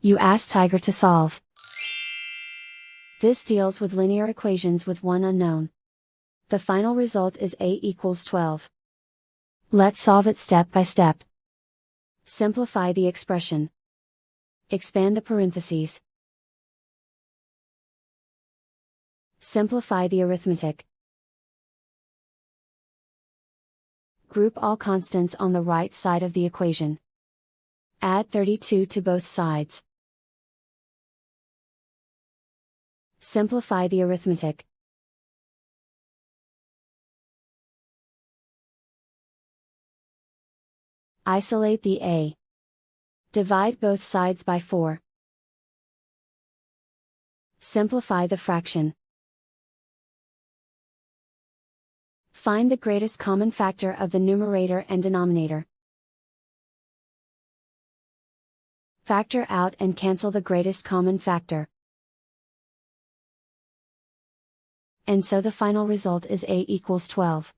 You ask Tiger to solve. This deals with linear equations with one unknown. The final result is a equals 12. Let's solve it step by step. Simplify the expression. Expand the parentheses. Simplify the arithmetic. Group all constants on the right side of the equation. Add 32 to both sides. Simplify the arithmetic. Isolate the a. Divide both sides by 4. Simplify the fraction. Find the greatest common factor of the numerator and denominator. Factor out and cancel the greatest common factor. And so the final result is a equals 12.